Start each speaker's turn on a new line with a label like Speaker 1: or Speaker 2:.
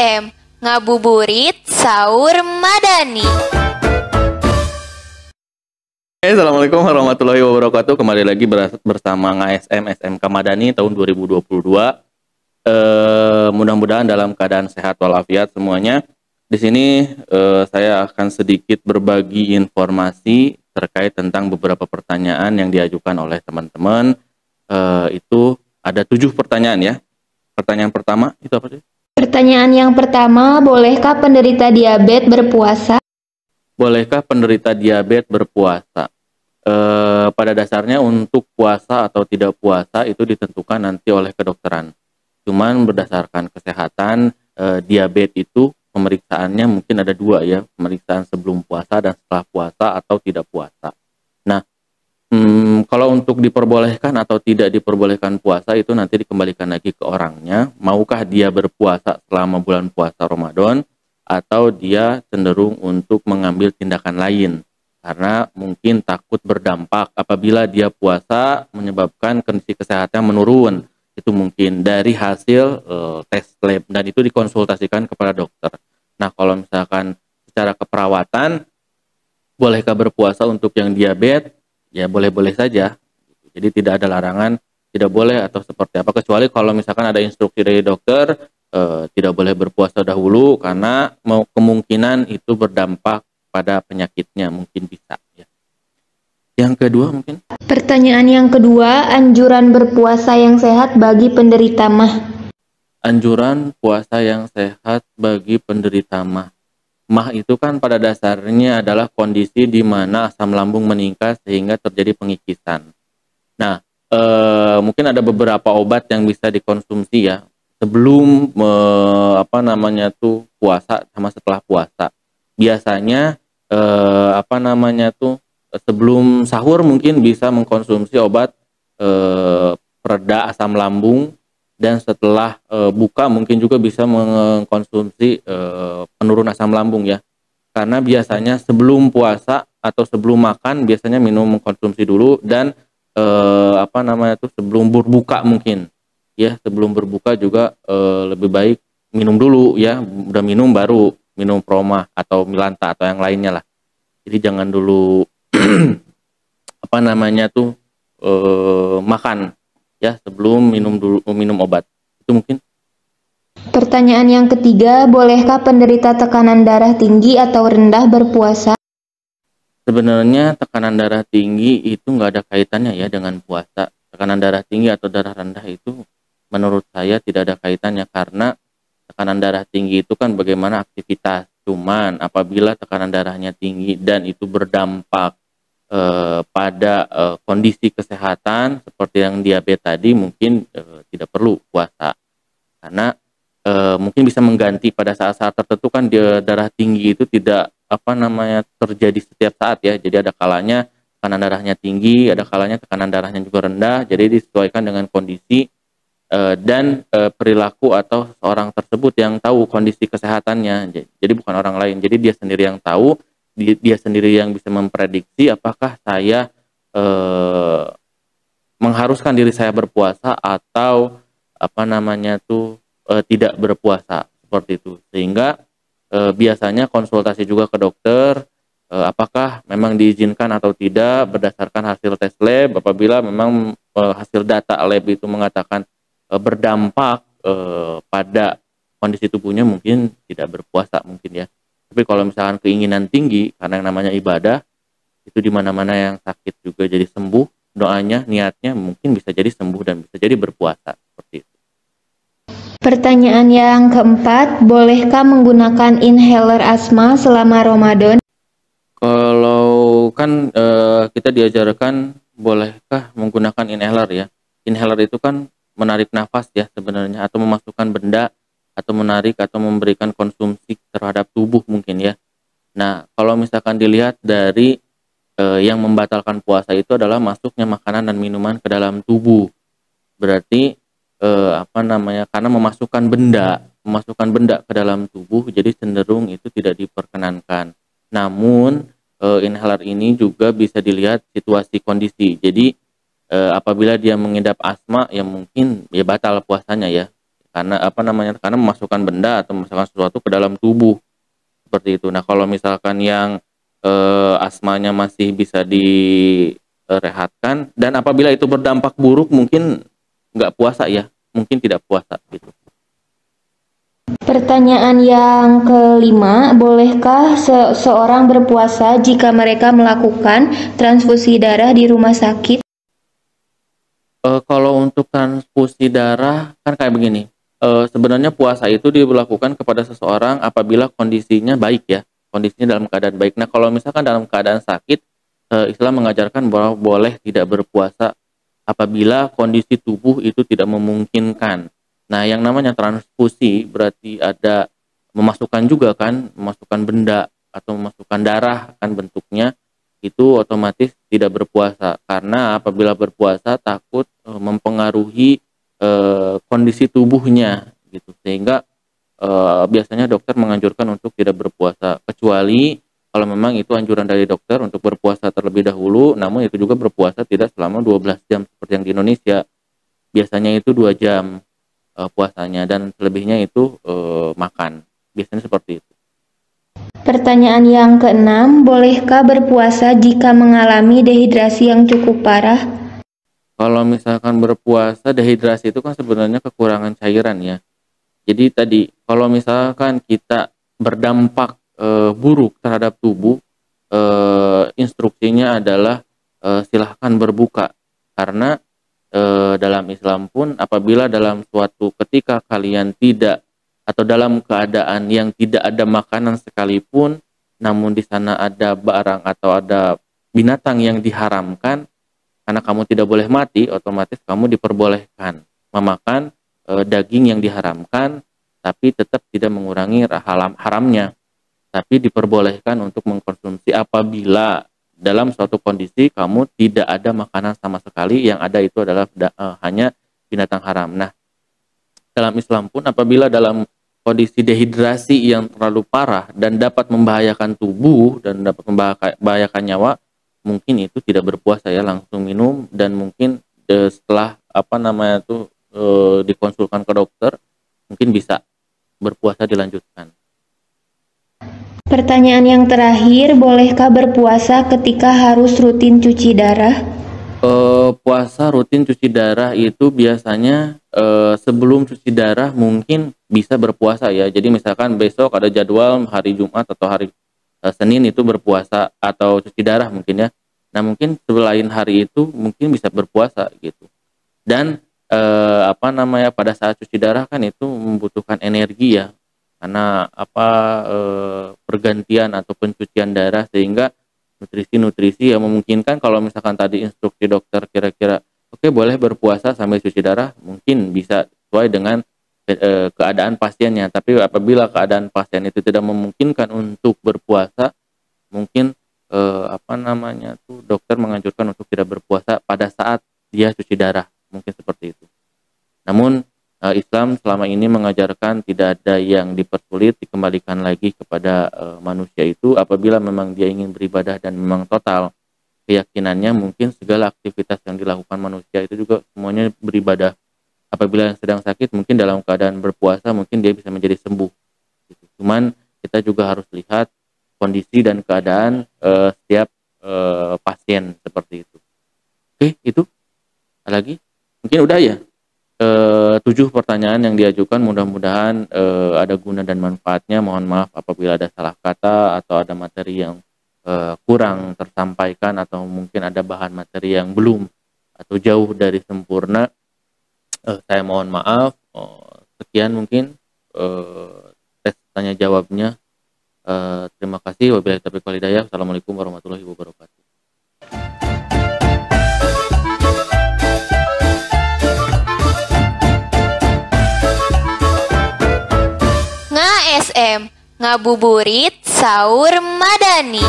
Speaker 1: FM, ngabuburit sahur madani.
Speaker 2: Assalamualaikum warahmatullahi wabarakatuh. Kembali lagi bersama NgaSM SMK Madani tahun 2022. Mudah-mudahan dalam keadaan sehat walafiat semuanya. Di sini saya akan sedikit berbagi informasi terkait tentang beberapa pertanyaan yang diajukan oleh teman-teman. Itu ada 7 pertanyaan ya. Pertanyaan pertama itu apa sih?
Speaker 3: Pertanyaan yang pertama, bolehkah penderita diabetes berpuasa?
Speaker 2: Bolehkah penderita diabetes berpuasa? Pada dasarnya untuk puasa atau tidak puasa itu ditentukan nanti oleh kedokteran. Cuman berdasarkan kesehatan, diabetes itu pemeriksaannya mungkin ada 2 ya, pemeriksaan sebelum puasa dan setelah puasa atau tidak puasa. Nah, kalau untuk diperbolehkan atau tidak diperbolehkan puasa itu nanti dikembalikan lagi ke orangnya. Maukah dia berpuasa selama bulan puasa Ramadan atau dia cenderung untuk mengambil tindakan lain karena mungkin takut berdampak apabila dia puasa menyebabkan kondisi kesehatannya menurun. Itu mungkin dari hasil tes lab dan itu dikonsultasikan kepada dokter. Nah, kalau misalkan secara keperawatan bolehkah berpuasa untuk yang diabetes? Ya boleh-boleh saja. Jadi tidak ada larangan tidak boleh atau seperti apa, kecuali kalau misalkan ada instruksi dari dokter tidak boleh berpuasa dahulu karena kemungkinan itu berdampak pada penyakitnya, mungkin bisa ya. Yang kedua mungkin.
Speaker 3: Pertanyaan yang kedua, anjuran berpuasa yang sehat bagi penderita MAH.
Speaker 2: Anjuran puasa yang sehat bagi penderita MAH. MAH itu kan pada dasarnya adalah kondisi di mana asam lambung meningkat sehingga terjadi pengikisan. Nah, mungkin ada beberapa obat yang bisa dikonsumsi ya sebelum puasa sama setelah puasa. Biasanya sebelum sahur mungkin bisa mengkonsumsi obat pereda asam lambung. Dan setelah buka mungkin juga bisa mengkonsumsi penurun asam lambung ya. Karena biasanya sebelum puasa atau sebelum makan biasanya mengkonsumsi dulu dan sebelum berbuka mungkin. Ya, sebelum berbuka juga lebih baik minum dulu ya. Udah minum baru minum Proma atau Milanta atau yang lainnya lah. Jadi jangan dulu makan ya sebelum minum obat. Itu mungkin.
Speaker 3: Pertanyaan yang ketiga, bolehkah penderita tekanan darah tinggi atau rendah berpuasa?
Speaker 2: Sebenarnya tekanan darah tinggi itu nggak ada kaitannya ya dengan puasa. Tekanan darah tinggi atau darah rendah itu menurut saya tidak ada kaitannya karena tekanan darah tinggi itu kan bagaimana aktivitas. Cuman apabila tekanan darahnya tinggi dan itu berdampak pada kondisi kesehatan seperti yang diabetes tadi mungkin tidak perlu puasa karena mungkin bisa mengganti pada saat-saat tertentu kan darah tinggi itu tidak terjadi setiap saat ya, jadi ada kalanya tekanan darahnya tinggi, ada kalanya tekanan darahnya juga rendah, jadi disesuaikan dengan kondisi dan perilaku atau seorang tersebut yang tahu kondisi kesehatannya, jadi bukan orang lain, jadi dia sendiri yang tahu. Dia sendiri yang bisa memprediksi apakah saya mengharuskan diri saya berpuasa atau tidak berpuasa seperti itu. Sehingga biasanya konsultasi juga ke dokter apakah memang diizinkan atau tidak berdasarkan hasil tes lab. Apabila memang hasil data lab itu mengatakan berdampak pada kondisi tubuhnya mungkin tidak berpuasa mungkin ya. Tapi kalau misalkan keinginan tinggi karena yang namanya ibadah itu di mana-mana yang sakit juga jadi sembuh, doanya, niatnya mungkin bisa jadi sembuh dan bisa jadi berpuasa seperti itu.
Speaker 3: Pertanyaan yang keempat, bolehkah menggunakan inhaler asma selama Ramadan?
Speaker 2: Kalau kan kita diajarkan bolehkah menggunakan inhaler ya. Inhaler itu kan menarik nafas ya sebenarnya atau memasukkan benda atau menarik atau memberikan konsumsi terhadap tubuh mungkin ya. Nah, kalau misalkan dilihat dari yang membatalkan puasa itu adalah masuknya makanan dan minuman ke dalam tubuh. Berarti karena memasukkan benda ke dalam tubuh, jadi cenderung itu tidak diperkenankan. Namun inhaler ini juga bisa dilihat situasi kondisi. Jadi apabila dia mengidap asma ya mungkin ya batal puasanya ya. karena karena memasukkan benda atau memasukkan sesuatu ke dalam tubuh seperti itu. Nah, kalau misalkan yang asmanya masih bisa direhatkan dan apabila itu berdampak buruk mungkin nggak puasa ya, mungkin tidak puasa gitu.
Speaker 3: Pertanyaan yang kelima, bolehkah seseorang berpuasa jika mereka melakukan transfusi darah di rumah sakit?
Speaker 2: Kalau untuk transfusi darah kan kayak begini. Sebenarnya puasa itu dilakukan kepada seseorang apabila kondisinya baik ya, kondisinya dalam keadaan baik. Nah, kalau misalkan dalam keadaan sakit, Islam mengajarkan bahwa boleh tidak berpuasa apabila kondisi tubuh itu tidak memungkinkan. Nah, yang namanya transfusi berarti ada memasukkan juga kan, memasukkan benda atau memasukkan darah kan bentuknya, itu otomatis tidak berpuasa karena apabila berpuasa takut mempengaruhi kondisi tubuhnya gitu, sehingga biasanya dokter menganjurkan untuk tidak berpuasa kecuali kalau memang itu anjuran dari dokter untuk berpuasa terlebih dahulu, namun itu juga berpuasa tidak selama 12 jam seperti yang di Indonesia. Biasanya itu 2 jam puasanya dan selebihnya itu makan. Biasanya seperti itu.
Speaker 3: Pertanyaan yang keenam, bolehkah berpuasa jika mengalami dehidrasi yang cukup parah?
Speaker 2: Kalau misalkan berpuasa, dehidrasi itu kan sebenarnya kekurangan cairan ya. Jadi tadi kalau misalkan kita berdampak buruk terhadap tubuh, instruksinya adalah silahkan berbuka. Karena dalam Islam pun apabila dalam suatu ketika kalian tidak atau dalam keadaan yang tidak ada makanan sekalipun, namun di sana ada barang atau ada binatang yang diharamkan, karena kamu tidak boleh mati, otomatis kamu diperbolehkan memakan daging yang diharamkan, tapi tetap tidak mengurangi haramnya, tapi diperbolehkan untuk mengkonsumsi apabila dalam suatu kondisi kamu tidak ada makanan sama sekali, yang ada itu adalah hanya binatang haram. Nah, dalam Islam pun apabila dalam kondisi dehidrasi yang terlalu parah dan dapat membahayakan tubuh dan dapat membahayakan nyawa, mungkin itu tidak berpuasa ya, langsung minum dan mungkin setelah dikonsulkan ke dokter mungkin bisa berpuasa dilanjutkan.
Speaker 3: Pertanyaan yang terakhir, bolehkah berpuasa ketika harus rutin cuci darah?
Speaker 2: Puasa rutin cuci darah itu biasanya sebelum cuci darah mungkin bisa berpuasa ya. Jadi misalkan besok ada jadwal hari Jumat atau hari Senin itu berpuasa atau cuci darah mungkin ya. Nah, mungkin selain hari itu mungkin bisa berpuasa gitu. Dan pada saat cuci darah kan itu membutuhkan energi ya. Karena pergantian atau pencucian darah, sehingga nutrisi-nutrisi yang memungkinkan kalau misalkan tadi instruksi dokter kira-kira oke, boleh berpuasa sambil cuci darah, mungkin bisa sesuai dengan keadaan pasiennya. Tapi apabila keadaan pasien itu tidak memungkinkan untuk berpuasa, mungkin dokter menganjurkan untuk tidak berpuasa pada saat dia cuci darah, mungkin seperti itu. Namun Islam selama ini mengajarkan tidak ada yang dipersulit, dikembalikan lagi kepada manusia itu apabila memang dia ingin beribadah dan memang total keyakinannya, mungkin segala aktivitas yang dilakukan manusia itu juga semuanya beribadah. Apabila yang sedang sakit mungkin dalam keadaan berpuasa mungkin dia bisa menjadi sembuh gitu. Cuman kita juga harus lihat kondisi dan keadaan setiap pasien seperti itu. Oke, itu lagi mungkin udah ya. 7 pertanyaan yang diajukan, mudah-mudahan ada guna dan manfaatnya. Mohon maaf apabila ada salah kata atau ada materi yang kurang tersampaikan atau mungkin ada bahan materi yang belum atau jauh dari sempurna. Saya mohon maaf. Sekian mungkin tes tanya jawabnya. Terima kasih. Wabillahi taufiq wal hidayah. Assalamualaikum warahmatullahi wabarakatuh.
Speaker 1: SM Ngabuburit Sahur Madani.